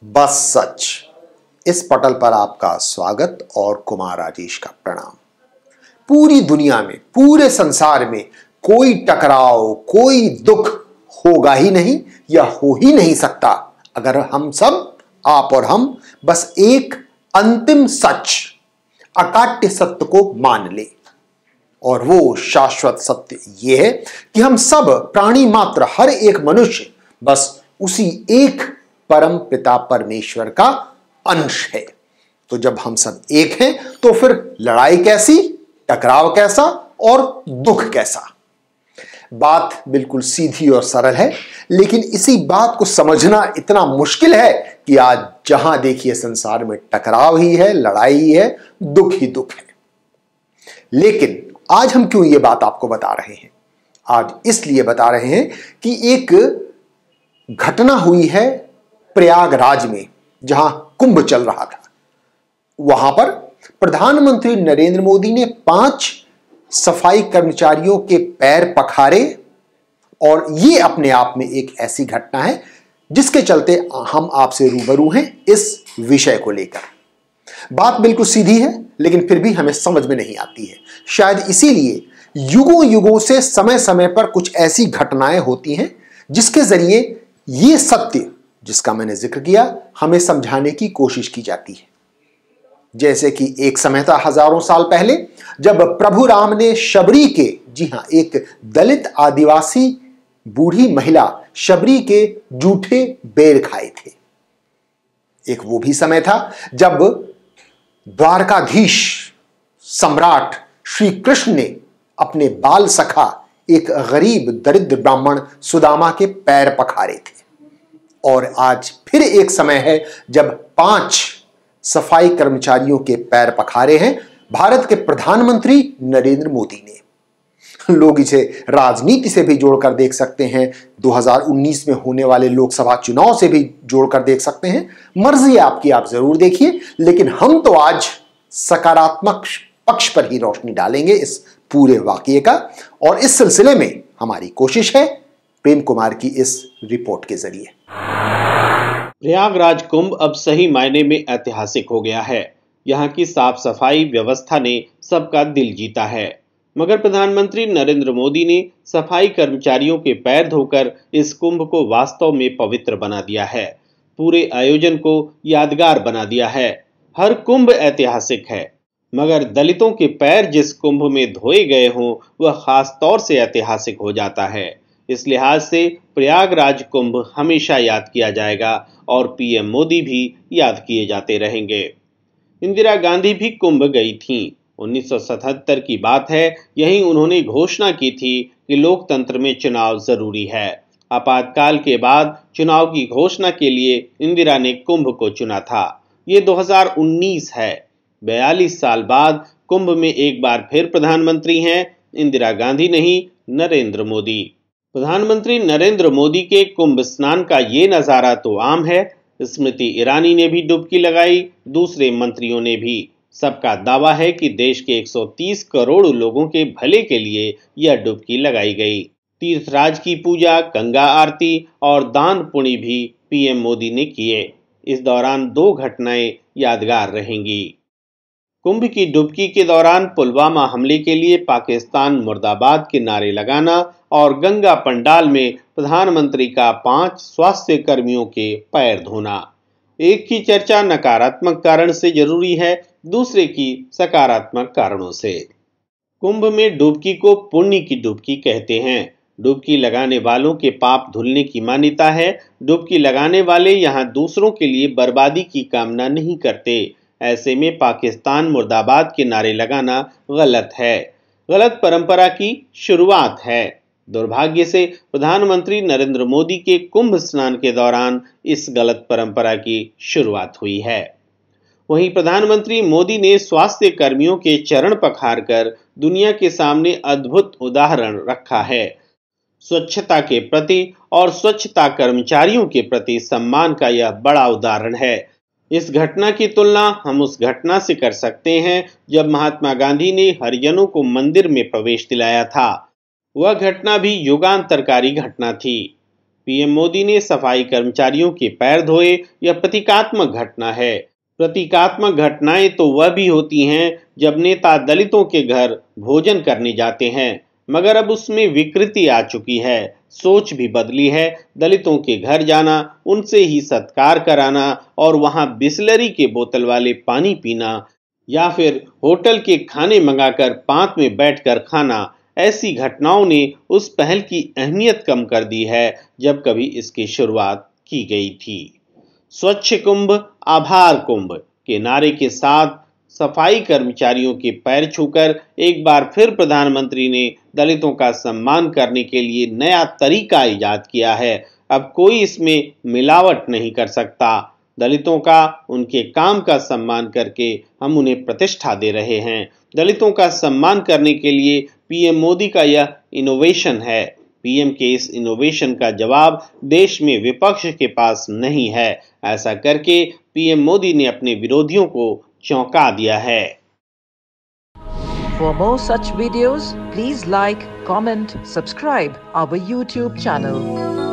बस सच। इस पटल पर आपका स्वागत और कुमार राजेश का प्रणाम। पूरी दुनिया में, पूरे संसार में कोई टकराव, कोई दुख होगा ही नहीं या हो ही नहीं सकता अगर हम सब, आप और हम, बस एक अंतिम सच, अकाट्य सत्य को मान ले। और वो शाश्वत सत्य यह है कि हम सब प्राणी मात्र, हर एक मनुष्य बस उसी एक परम पिता परमेश्वर का अंश है। तो जब हम सब एक हैं तो फिर लड़ाई कैसी, टकराव कैसा और दुख कैसा। बात बिल्कुल सीधी और सरल है, लेकिन इसी बात को समझना इतना मुश्किल है कि आज जहां देखिए संसार में टकराव ही है, लड़ाई ही है, दुख ही दुख है। लेकिन आज हम क्यों ये बात आपको बता रहे हैं? आज इसलिए बता रहे हैं कि एक घटना हुई है प्रयागराज में, जहां कुंभ चल रहा था। वहां पर प्रधानमंत्री नरेंद्र मोदी ने 5 सफाई कर्मचारियों के पैर पखारे, और यह अपने आप में एक ऐसी घटना है जिसके चलते हम आपसे रूबरू हैं इस विषय को लेकर। बात बिल्कुल सीधी है, लेकिन फिर भी हमें समझ में नहीं आती है। शायद इसीलिए युगों युगों से समय समय पर कुछ ऐसी घटनाएं होती हैं जिसके जरिए यह सत्य जिसका मैंने जिक्र किया हमें समझाने की कोशिश की जाती है। जैसे कि एक समय था हजारों साल पहले, जब प्रभु राम ने शबरी के, जी हां, एक दलित आदिवासी बूढ़ी महिला शबरी के जूठे बेर खाए थे। एक वो भी समय था जब द्वारकाधीश सम्राट श्री कृष्ण ने अपने बाल सखा, एक गरीब दरिद्र ब्राह्मण सुदामा के पैर पखारे थे। और आज फिर एक समय है जब 5 सफाई कर्मचारियों के पैर पखारे हैं भारत के प्रधानमंत्री नरेंद्र मोदी ने। लोग इसे राजनीति से भी जोड़कर देख सकते हैं, 2019 में होने वाले लोकसभा चुनाव से भी जोड़कर देख सकते हैं। मर्जी आपकी, आप जरूर देखिए, लेकिन हम तो आज सकारात्मक पक्ष पर ही रोशनी डालेंगे इस पूरे वाकये का। और इस सिलसिले में हमारी कोशिश है प्रेम कुमार की इस रिपोर्ट के जरिए। प्रयागराज कुंभ अब सही मायने में ऐतिहासिक हो गया है। यहाँ की साफ सफाई व्यवस्था ने सबका दिल जीता है, मगर प्रधानमंत्री नरेंद्र मोदी ने सफाई कर्मचारियों के पैर धोकर इस कुंभ को वास्तव में पवित्र बना दिया है। पूरे आयोजन को यादगार बना दिया है। हर कुंभ ऐतिहासिक है, मगर दलितों के पैर जिस कुंभ में धोए गए हों वह खास तौर से ऐतिहासिक हो जाता है। इस लिहाज से प्रयागराज कुंभ हमेशा याद किया जाएगा और पीएम मोदी भी याद किए जाते रहेंगे। इंदिरा गांधी भी कुंभ गई थीं। 1977 की बात है, यहीं उन्होंने घोषणा की थी कि लोकतंत्र में चुनाव जरूरी है। आपातकाल के बाद चुनाव की घोषणा के लिए इंदिरा ने कुंभ को चुना था। ये 2019 है। 42 साल बाद कुंभ में एक बार फिर प्रधानमंत्री हैं इंदिरा गांधी नहीं, नरेंद्र मोदी। प्रधानमंत्री नरेंद्र मोदी के कुंभ स्नान का ये नजारा तो आम है। स्मृति ईरानी ने भी डुबकी लगाई, दूसरे मंत्रियों ने भी। सबका दावा है कि देश के 130 करोड़ लोगों के भले के लिए यह डुबकी लगाई गई। तीर्थराज की पूजा, गंगा आरती और दान पुण्य भी पीएम मोदी ने किए। इस दौरान 2 घटनाएं यादगार रहेंगी। कुंभ की डुबकी के दौरान पुलवामा हमले के लिए पाकिस्तान मुर्दाबाद के नारे लगाना और गंगा पंडाल में प्रधानमंत्री का 5 स्वास्थ्य कर्मियों के पैर धोना। एक की चर्चा नकारात्मक कारण से जरूरी है, दूसरे की सकारात्मक कारणों से। कुंभ में डुबकी को पुण्य की डुबकी कहते हैं। डुबकी लगाने वालों के पाप धुलने की मान्यता है। डुबकी लगाने वाले यहाँ दूसरों के लिए बर्बादी की कामना नहीं करते। ऐसे में पाकिस्तान मुर्दाबाद के नारे लगाना गलत है, गलत परंपरा की शुरुआत है। दुर्भाग्य से प्रधानमंत्री नरेंद्र मोदी के कुंभ स्नान के दौरान इस गलत परंपरा की शुरुआत हुई है। वहीं प्रधानमंत्री मोदी ने स्वास्थ्य कर्मियों के चरण पखार कर दुनिया के सामने अद्भुत उदाहरण रखा है। स्वच्छता के प्रति और स्वच्छता कर्मचारियों के प्रति सम्मान का यह बड़ा उदाहरण है। इस घटना की तुलना हम उस घटना से कर सकते हैं जब महात्मा गांधी ने हरिजनों को मंदिर में प्रवेश दिलाया था। वह घटना भी युगांतरकारी घटना थी। पीएम मोदी ने सफाई कर्मचारियों के पैर धोए, यह प्रतीकात्मक घटना है। प्रतीकात्मक घटनाएं तो वह भी होती हैं जब नेता दलितों के घर भोजन करने जाते हैं, मगर अब उसमें विकृति आ चुकी है। सोच भी बदली है। दलितों के घर जाना, उनसे ही सत्कार कराना और वहां बिसलरी के बोतल वाले पानी पीना या फिर होटल के खाने मंगाकर पांत में बैठकर खाना, ऐसी घटनाओं ने उस पहल की अहमियत कम कर दी है जब कभी इसकी शुरुआत की गई थी। स्वच्छ कुंभ, आभार कुंभ के नारे के साथ सफाई कर्मचारियों के पैर छूकर एक बार फिर प्रधानमंत्री ने दलितों का सम्मान करने के लिए नया तरीका इजाद किया है। अब कोई इसमें मिलावट नहीं कर सकता। दलितों का, उनके काम का सम्मान करके हम उन्हें प्रतिष्ठा दे रहे हैं। दलितों का सम्मान करने के लिए पीएम मोदी का यह इनोवेशन है। पीएम के इस इनोवेशन का जवाब देश में विपक्ष के पास नहीं है। ऐसा करके पीएम मोदी ने अपने विरोधियों को चौंका दिया है। For more such videos, please like, comment, subscribe our YouTube channel.